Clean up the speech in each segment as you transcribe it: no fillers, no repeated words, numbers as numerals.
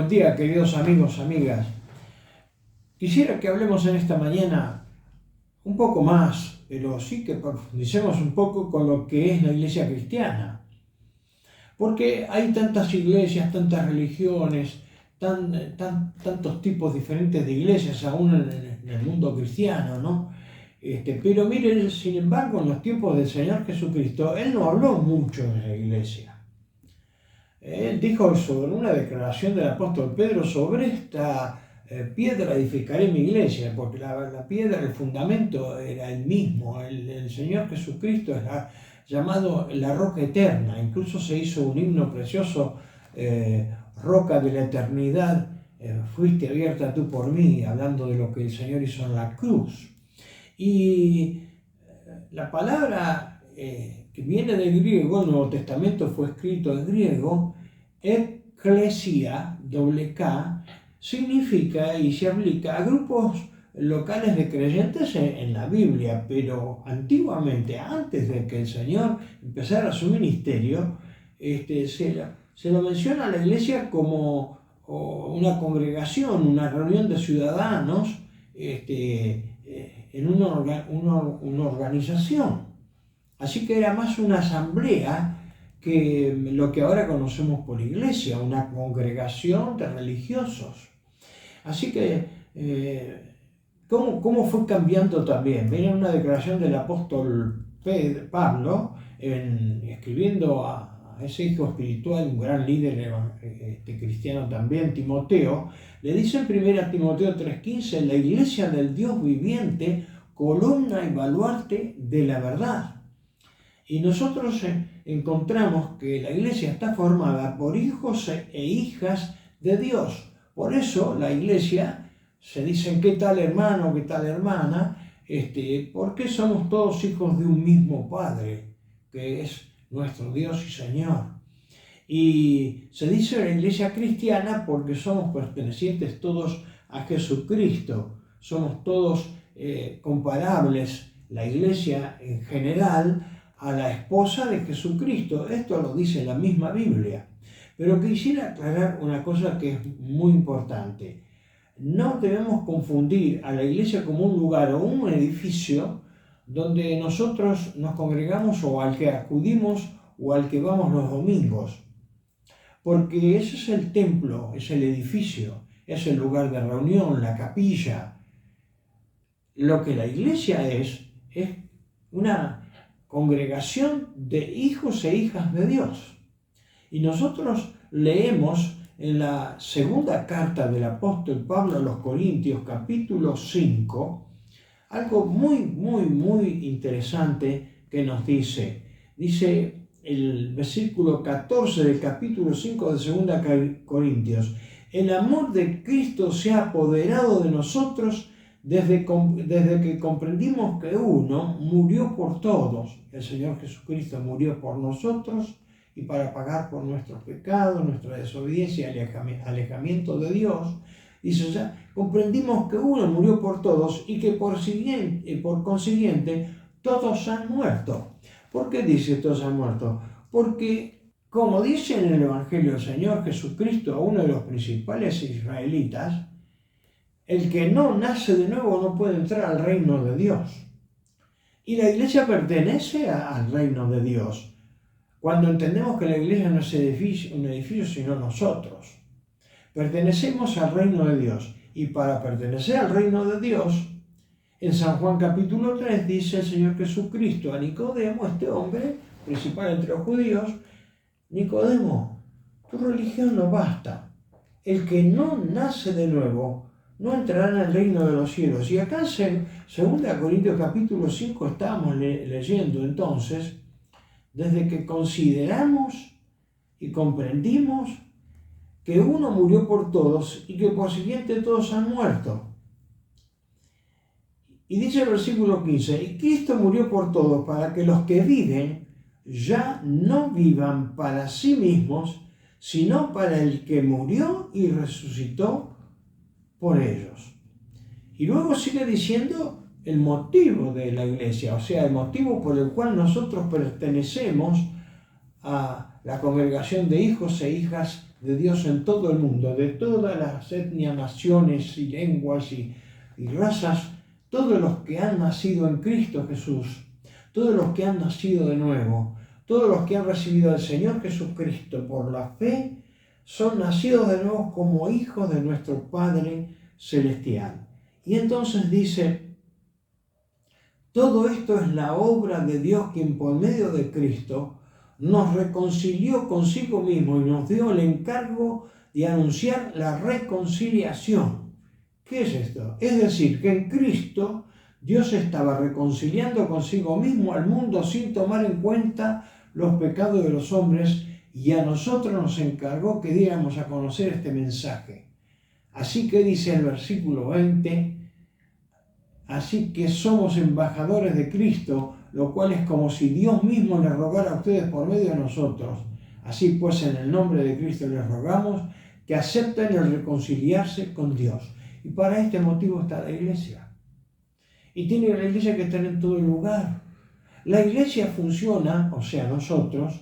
Buen día, queridos amigos, amigas. Quisiera que hablemos en esta mañana un poco más, pero sí que profundicemos un poco con lo que es la iglesia cristiana. Porque hay tantas iglesias, tantas religiones, tantos tipos diferentes de iglesias aún en el mundo cristiano, ¿no? Pero miren, sin embargo, en los tiempos del Señor Jesucristo, Él no habló mucho de la iglesia. Él dijo sobre una declaración del apóstol Pedro: sobre esta piedra edificaré mi iglesia, porque la piedra, el fundamento era el mismo. El Señor Jesucristo es llamado la roca eterna. Incluso se hizo un himno precioso, roca de la eternidad, fuiste abierta tú por mí, hablando de lo que el Señor hizo en la cruz. Y la palabra que viene del griego, el Nuevo Testamento fue escrito en griego, Ecclesia, K, significa y se aplica a grupos locales de creyentes en la Biblia, pero antiguamente, antes de que el Señor empezara su ministerio, se lo menciona a la iglesia como una congregación, una reunión de ciudadanos en una organización. Así que era más una asamblea que lo que ahora conocemos por iglesia, una congregación de religiosos. Así que, ¿cómo fue cambiando también? Viene una declaración del apóstol Pablo, escribiendo a ese hijo espiritual, un gran líder cristiano también, Timoteo. Le dice en 1 Timoteo 3:15, la iglesia del Dios viviente, columna y baluarte de la verdad. Y nosotros encontramos que la iglesia está formada por hijos e hijas de Dios. Por eso la iglesia se dicen qué tal hermano, qué tal hermana, porque somos todos hijos de un mismo Padre, que es nuestro Dios y Señor. Y se dice la iglesia cristiana porque somos pertenecientes todos a Jesucristo, somos todos comparables, la iglesia en general, a la esposa de Jesucristo. Esto lo dice la misma Biblia. Pero quisiera aclarar una cosa que es muy importante. No debemos confundir a la iglesia como un lugar o un edificio donde nosotros nos congregamos o al que acudimos o al que vamos los domingos. Porque ese es el templo, es el edificio, es el lugar de reunión, la capilla. Lo que la iglesia es una congregación de hijos e hijas de Dios. Y nosotros leemos en la segunda carta del apóstol Pablo a los Corintios, capítulo 5, algo muy interesante que nos dice. Dice el versículo 14 del capítulo 5 de segunda Corintios: el amor de Cristo se ha apoderado de nosotros desde que comprendimos que uno murió por todos. El Señor Jesucristo murió por nosotros y para pagar por nuestros pecados, nuestra desobediencia y alejamiento de Dios. Dice, ya comprendimos que uno murió por todos y que por consiguiente todos han muerto. ¿Por qué dice todos han muerto? Porque, como dice en el Evangelio del Señor Jesucristo a uno de los principales israelitas, el que no nace de nuevo no puede entrar al reino de Dios. Y la iglesia pertenece al reino de Dios. Cuando entendemos que la iglesia no es un edificio, sino nosotros. Pertenecemos al reino de Dios. Y para pertenecer al reino de Dios, en San Juan capítulo 3 dice el Señor Jesucristo a Nicodemo, este hombre principal entre los judíos: Nicodemo, tu religión no basta. El que no nace de nuevo no entrarán al reino de los cielos. Y acá en 2 Corintios capítulo 5 estamos leyendo entonces, desde que consideramos y comprendimos que uno murió por todos y que por siguiente todos han muerto. Y dice el versículo 15, y Cristo murió por todos para que los que viven ya no vivan para sí mismos, sino para el que murió y resucitó por ellos. Y luego sigue diciendo el motivo de la iglesia, o sea, el motivo por el cual nosotros pertenecemos a la congregación de hijos e hijas de Dios en todo el mundo, de todas las etnias, naciones y lenguas y razas, todos los que han nacido en Cristo Jesús, todos los que han nacido de nuevo, todos los que han recibido al Señor Jesucristo por la fe, son nacidos de nuevo como hijos de nuestro Padre Celestial. Y entonces dice, todo esto es la obra de Dios, quien por medio de Cristo nos reconcilió consigo mismo y nos dio el encargo de anunciar la reconciliación. ¿Qué es esto? Es decir, que en Cristo Dios estaba reconciliando consigo mismo al mundo sin tomar en cuenta los pecados de los hombres, y a nosotros nos encargó que diéramos a conocer este mensaje. Así que dice el versículo 20, así que somos embajadores de Cristo, lo cual es como si Dios mismo les rogara a ustedes por medio de nosotros. Así pues, en el nombre de Cristo les rogamos que acepten el reconciliarse con Dios. Y para este motivo está la iglesia. Y tiene la iglesia que estar en todo lugar. La iglesia funciona, o sea, nosotros,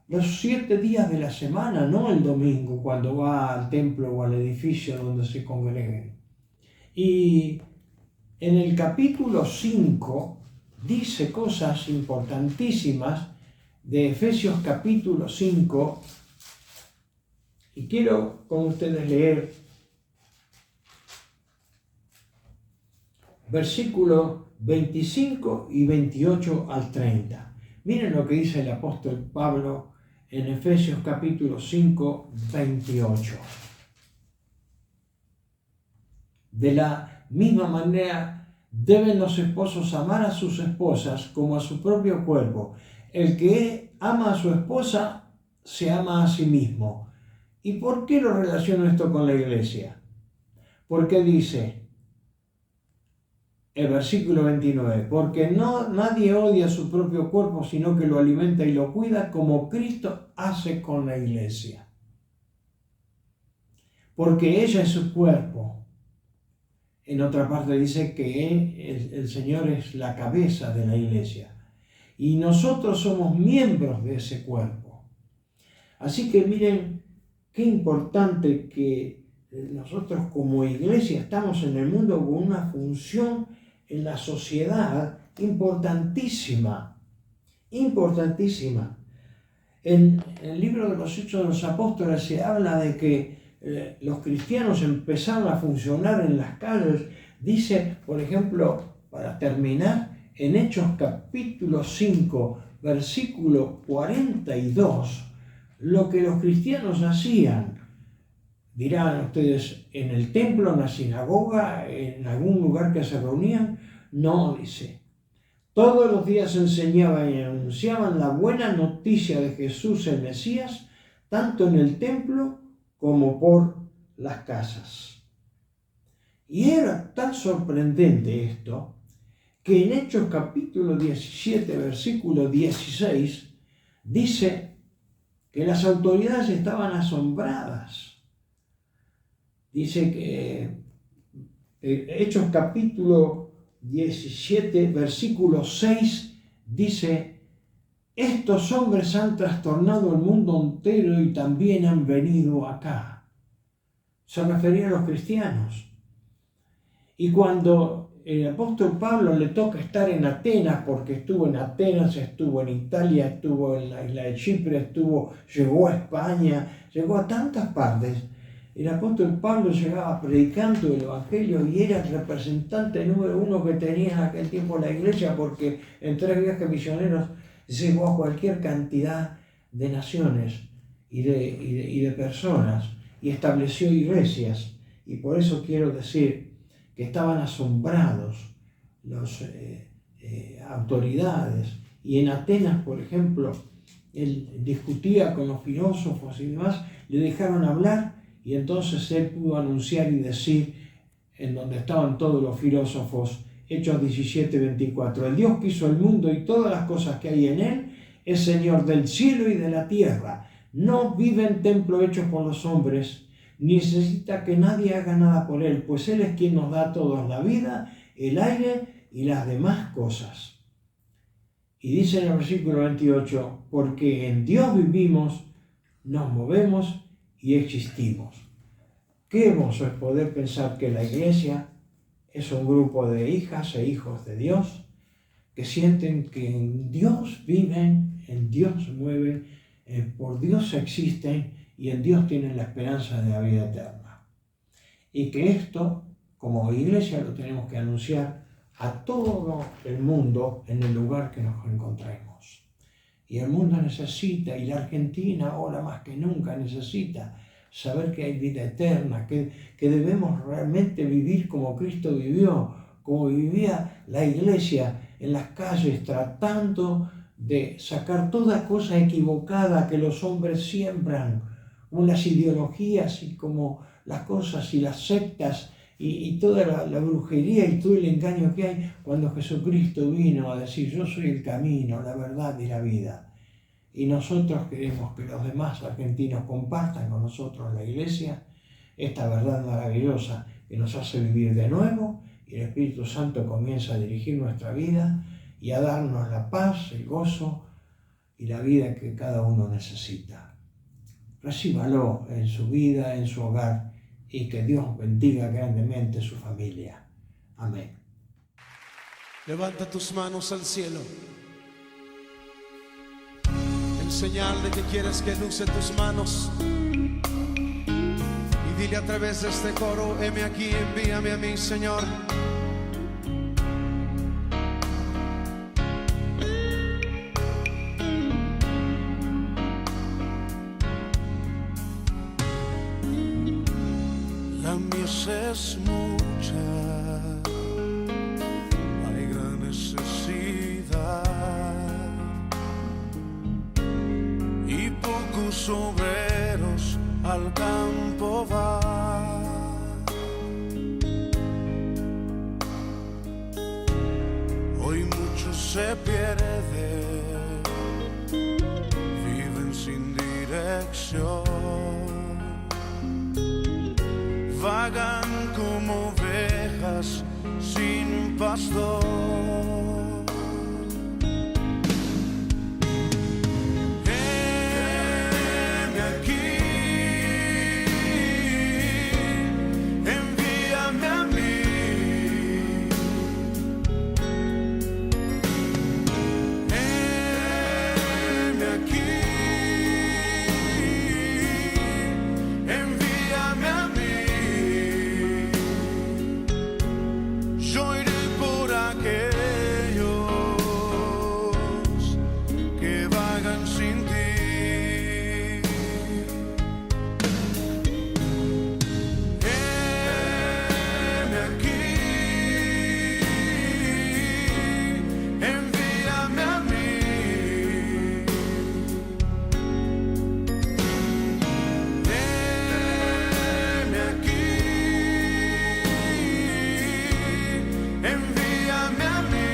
los 7 días de la semana, no el domingo, cuando va al templo o al edificio donde se congreguen. Y en el capítulo 5 dice cosas importantísimas de Efesios capítulo 5, y quiero con ustedes leer versículos 25 y 28 al 30. Miren lo que dice el apóstol Pablo en Efesios capítulo 5, 28. De la misma manera deben los esposos amar a sus esposas como a su propio cuerpo. El que ama a su esposa se ama a sí mismo. ¿Y por qué lo relaciono esto con la iglesia? Porque dice el versículo 29, porque nadie odia su propio cuerpo, sino que lo alimenta y lo cuida como Cristo hace con la iglesia. Porque ella es su cuerpo. En otra parte dice que el Señor es la cabeza de la iglesia. Y nosotros somos miembros de ese cuerpo. Así que miren qué importante que nosotros como iglesia estamos en el mundo con una función en la sociedad importantísima, importantísima. En el libro de los Hechos de los Apóstoles se habla de que los cristianos empezaron a funcionar en las calles. Dice, por ejemplo, para terminar, en Hechos capítulo 5, versículo 42, lo que los cristianos hacían. Dirán ustedes, ¿en el templo, en la sinagoga, en algún lugar que se reunían? No, dice. Todos los días enseñaban y anunciaban la buena noticia de Jesús el Mesías, tanto en el templo como por las casas. Y era tan sorprendente esto, que en Hechos capítulo 17, versículo 16, dice que las autoridades estaban asombradas. Dice que Hechos capítulo 17, versículo 6, dice, estos hombres han trastornado el mundo entero y también han venido acá. Se refería a los cristianos. Y cuando el apóstol Pablo le toca estar en Atenas, porque estuvo en Atenas, estuvo en Italia, estuvo en la isla de Chipre, llegó a España, llegó a tantas partes. El apóstol Pablo llegaba predicando el Evangelio y era el representante número 1 que tenía en aquel tiempo la iglesia, porque en 3 viajes misioneros llegó a cualquier cantidad de naciones y de personas y estableció iglesias. Y por eso quiero decir que estaban asombrados las autoridades. Y en Atenas, por ejemplo, él discutía con los filósofos y demás, le dejaron hablar. Y entonces él pudo anunciar y decir, en donde estaban todos los filósofos, Hechos 17, 24, el Dios que hizo el mundo y todas las cosas que hay en él, es Señor del cielo y de la tierra. No vive en templo hecho por los hombres, ni necesita que nadie haga nada por él, pues él es quien nos da a todos la vida, el aire y las demás cosas. Y dice en el versículo 28, porque en Dios vivimos, nos movemos y existimos. Qué hermoso es poder pensar que la iglesia es un grupo de hijas e hijos de Dios que sienten que en Dios viven, en Dios mueven, por Dios existen y en Dios tienen la esperanza de la vida eterna. Y que esto, como iglesia, lo tenemos que anunciar a todo el mundo en el lugar que nos encontremos. Y el mundo necesita, y la Argentina ahora más que nunca necesita, saber que hay vida eterna, que debemos realmente vivir como Cristo vivió, como vivía la iglesia en las calles, tratando de sacar toda cosa equivocada que los hombres siembran, como las ideologías y como las cosas y las sectas y toda la brujería y todo el engaño que hay, cuando Jesucristo vino a decir: yo soy el camino, la verdad y la vida. Y nosotros queremos que los demás argentinos compartan con nosotros la iglesia, esta verdad maravillosa que nos hace vivir de nuevo, y el Espíritu Santo comienza a dirigir nuestra vida y a darnos la paz, el gozo y la vida que cada uno necesita. Recíbalo en su vida, en su hogar, y que Dios bendiga grandemente su familia. Amén. Levanta tus manos al cielo, en señal de que quieres que luce tus manos, y dile a través de este coro: heme aquí, envíame a mí, Señor. La mies es mucha, hay gran necesidad y pocos obreros al campo van. Hoy muchos se pierden, viven sin dirección, vagan como ovejas sin pastor. Heme aquí, envíame a mí. Heme aquí, envíame a mí. Yo iré por aquellos que vagan sin ti. Heme aquí, envíame a mí. Heme aquí, envíame a mí.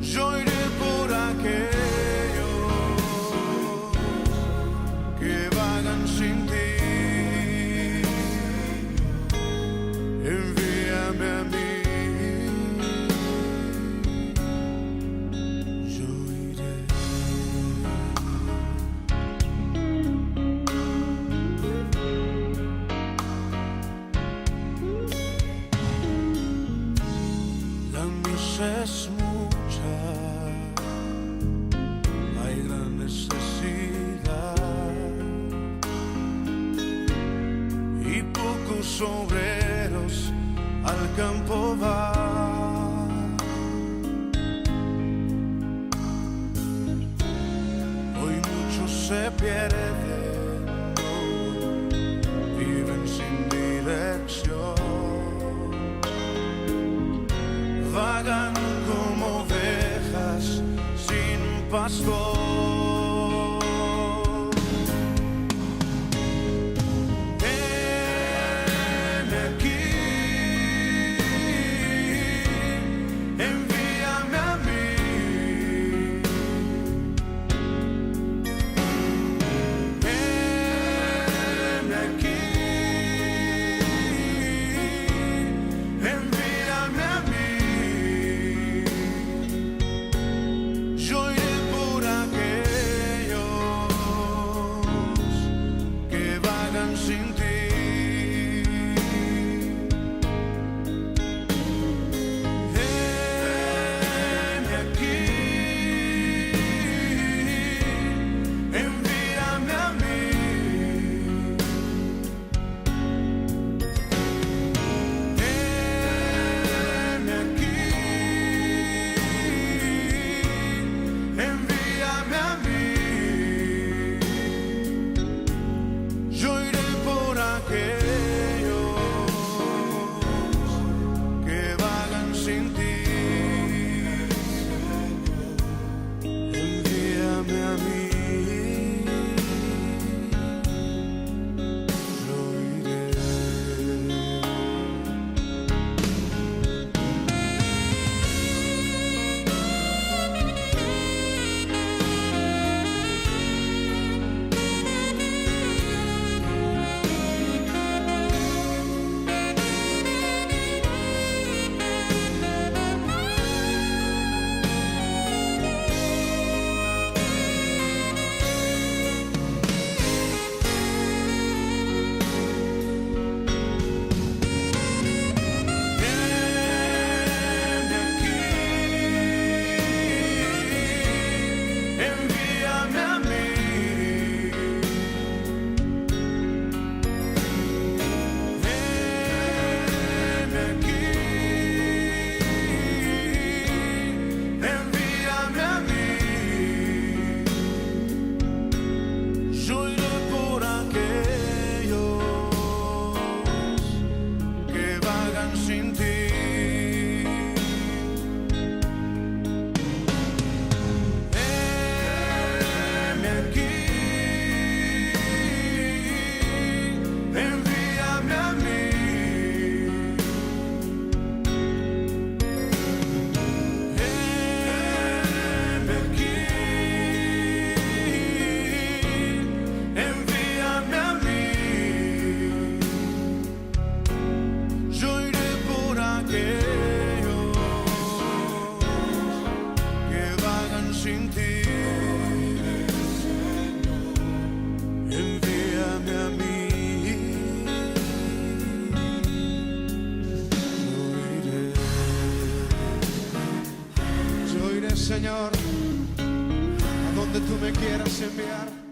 Yo iré por aquellos que vagan sin ti. Envíame a mí. Yo iré. La mies es mucha, hay gran necesidad y pocos obreros al campo van. Hoy muchos se pierden, viven sin dirección, vagan como ovejas sin pastor. Heme aquí, envíame a mí. Heme aquí, envíame a mí. Yo iré por aquí. Señor, a donde tú me quieras enviar.